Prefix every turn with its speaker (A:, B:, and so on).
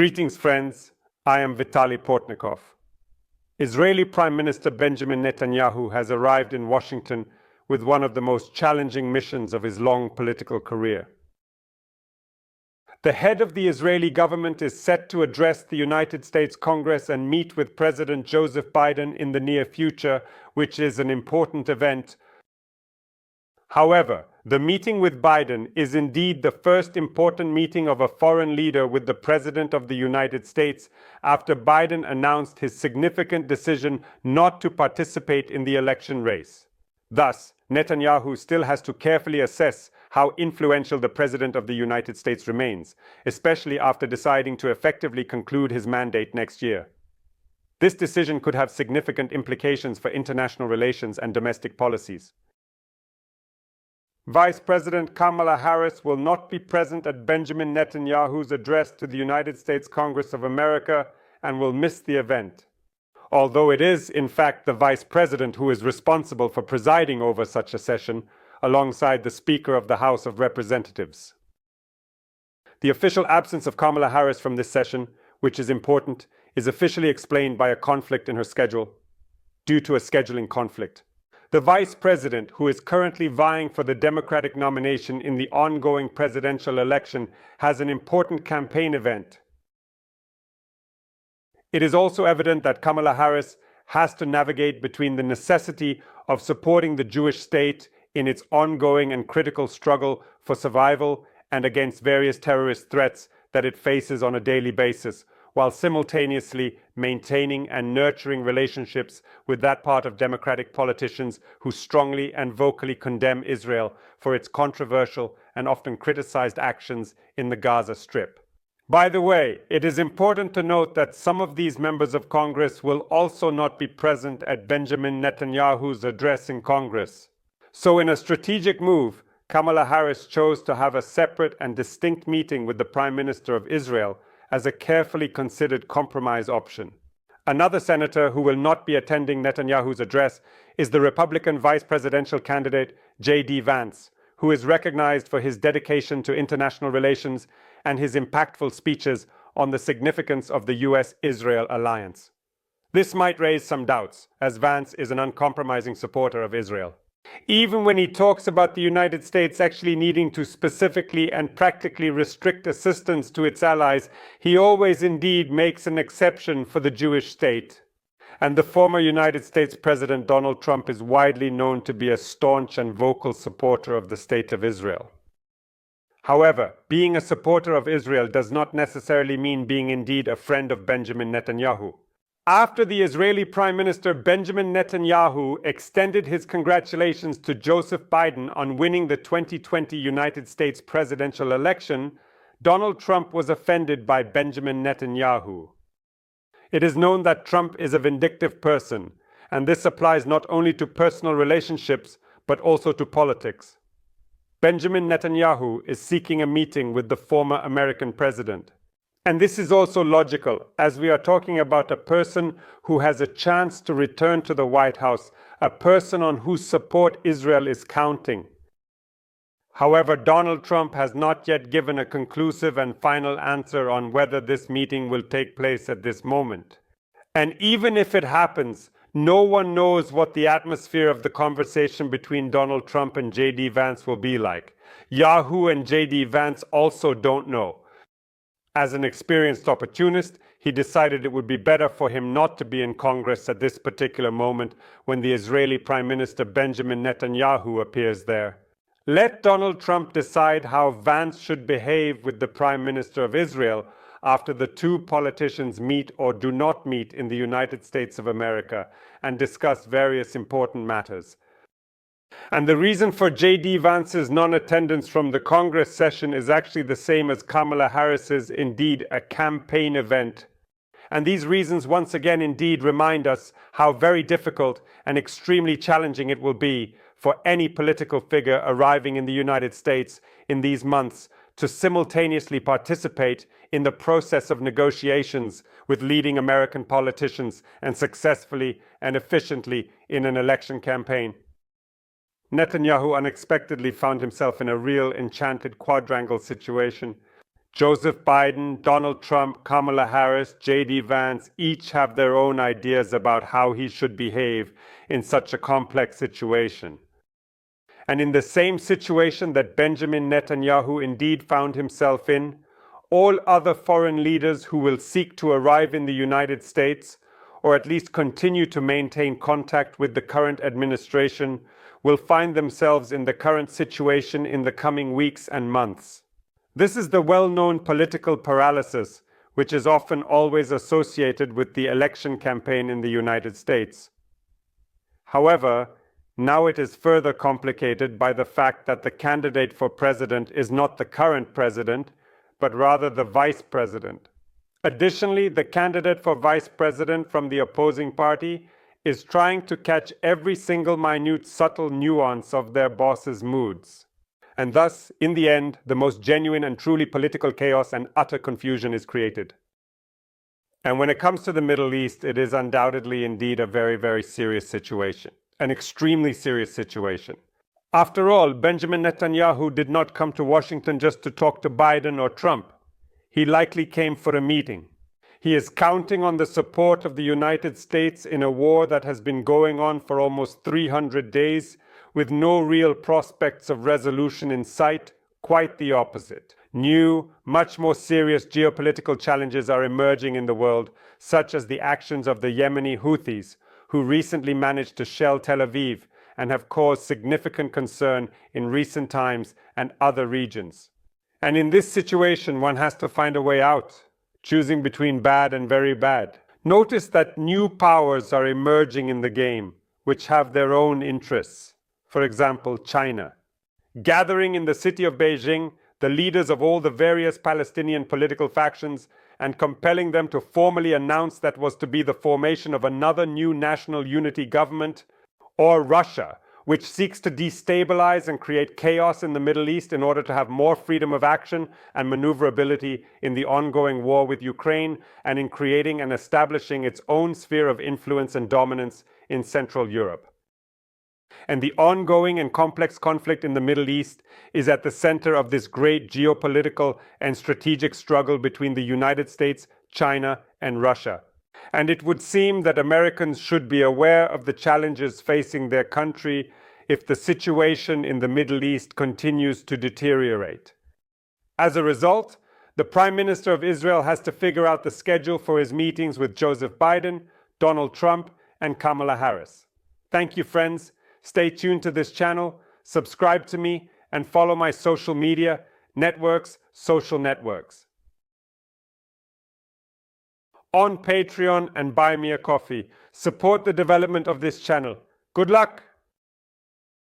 A: Greetings, friends. I am Vitaly Portnikov. Israeli Prime Minister Benjamin Netanyahu has arrived in Washington with one of the most challenging missions of his long political career. The head of the Israeli government is set to address the United States Congress and meet with President Joseph Biden in the near future, which is an important event. However, the meeting with Biden is indeed the first important meeting of a foreign leader with the President of the United States after Biden announced his significant decision not to participate in the election race. Thus, Netanyahu still has to carefully assess how influential the President of the United States remains, especially after deciding to effectively conclude his mandate next year. This decision could have significant implications for international relations and domestic policies. Vice President Kamala Harris will not be present at Benjamin Netanyahu's address to the United States Congress of America and will miss the event, although it is, in fact, the Vice President who is responsible for presiding over such a session, alongside the Speaker of the House of Representatives. The official absence of Kamala Harris from this session, which is important, is officially explained by a conflict in her schedule, due to a scheduling conflict. The Vice President, who is currently vying for the Democratic nomination in the ongoing presidential election, has an important campaign event. It is also evident that Kamala Harris has to navigate between the necessity of supporting the Jewish state in its ongoing and critical struggle for survival and against various terrorist threats that it faces on a daily basis, while simultaneously maintaining and nurturing relationships with that part of Democratic politicians who strongly and vocally condemn Israel for its controversial and often criticized actions in the Gaza Strip. By the way, it is important to note that some of these members of Congress will also not be present at Benjamin Netanyahu's address in Congress. So in a strategic move, Kamala Harris chose to have a separate and distinct meeting with the Prime Minister of Israel as a carefully considered compromise option. Another senator who will not be attending Netanyahu's address is the Republican vice presidential candidate J.D. Vance, who is recognized for his dedication to international relations and his impactful speeches on the significance of the US-Israel alliance. This might raise some doubts, as Vance is an uncompromising supporter of Israel. Even when he talks about the United States actually needing to specifically and practically restrict assistance to its allies, he always indeed makes an exception for the Jewish state. And the former United States President Donald Trump is widely known to be a staunch and vocal supporter of the State of Israel. However, being a supporter of Israel does not necessarily mean being indeed a friend of Benjamin Netanyahu. After the Israeli Prime Minister Benjamin Netanyahu extended his congratulations to Joseph Biden on winning the 2020 United States presidential election, Donald Trump was offended by Benjamin Netanyahu. It is known that Trump is a vindictive person, and this applies not only to personal relationships, but also to politics. Benjamin Netanyahu is seeking a meeting with the former American president. And this is also logical, as we are talking about a person who has a chance to return to the White House, a person on whose support Israel is counting. However, Donald Trump has not yet given a conclusive and final answer on whether this meeting will take place at this moment. And even if it happens, no one knows what the atmosphere of the conversation between Donald Trump and J.D. Vance will be like. Yahoo and J.D. Vance also don't know. As an experienced opportunist, he decided it would be better for him not to be in Congress at this particular moment when the Israeli Prime Minister Benjamin Netanyahu appears there. Let Donald Trump decide how Vance should behave with the Prime Minister of Israel after the two politicians meet or do not meet in the United States of America and discuss various important matters. And the reason for J.D. Vance's non-attendance from the Congress session is actually the same as Kamala Harris's, indeed a campaign event. And these reasons once again indeed remind us how very difficult and extremely challenging it will be for any political figure arriving in the United States in these months to simultaneously participate in the process of negotiations with leading American politicians and successfully and efficiently in an election campaign. Netanyahu unexpectedly found himself in a real enchanted quadrangle situation. Joseph Biden, Donald Trump, Kamala Harris, J.D. Vance each have their own ideas about how he should behave in such a complex situation. And in the same situation that Benjamin Netanyahu indeed found himself in, all other foreign leaders who will seek to arrive in the United States, or at least continue to maintain contact with the current administration, will find themselves in the current situation in the coming weeks and months. This is the well-known political paralysis, which is often always associated with the election campaign in the United States. However, now it is further complicated by the fact that the candidate for president is not the current president, but rather the vice president. Additionally, the candidate for vice president from the opposing party is trying to catch every single minute subtle nuance of their boss's moods. And thus, in the end, the most genuine and truly political chaos and utter confusion is created. And when it comes to the Middle East, it is undoubtedly indeed a very, very serious situation. An extremely serious situation. After all, Benjamin Netanyahu did not come to Washington just to talk to Biden or Trump. He likely came for a meeting. He is counting on the support of the United States in a war that has been going on for almost 300 days, with no real prospects of resolution in sight. Quite the opposite. New, much more serious geopolitical challenges are emerging in the world, such as the actions of the Yemeni Houthis, who recently managed to shell Tel Aviv and have caused significant concern in recent times and other regions. And in this situation, one has to find a way out, choosing between bad and very bad. Notice that new powers are emerging in the game, which have their own interests. For example, China. Gathering in the city of Beijing, the leaders of all the various Palestinian political factions and compelling them to formally announce that was to be the formation of another new national unity government, or Russia, which seeks to destabilize and create chaos in the Middle East in order to have more freedom of action and maneuverability in the ongoing war with Ukraine and in creating and establishing its own sphere of influence and dominance in Central Europe. And the ongoing and complex conflict in the Middle East is at the center of this great geopolitical and strategic struggle between the United States, China, and Russia. And it would seem that Americans should be aware of the challenges facing their country if the situation in the Middle East continues to deteriorate. As a result, the Prime Minister of Israel has to figure out the schedule for his meetings with Joseph Biden, Donald Trump, and Kamala Harris. Thank you, friends. Stay tuned to this channel, subscribe to me, and follow my social media networks, social networks. On Patreon and Buy Me a Coffee. Support the development of this channel. Good luck!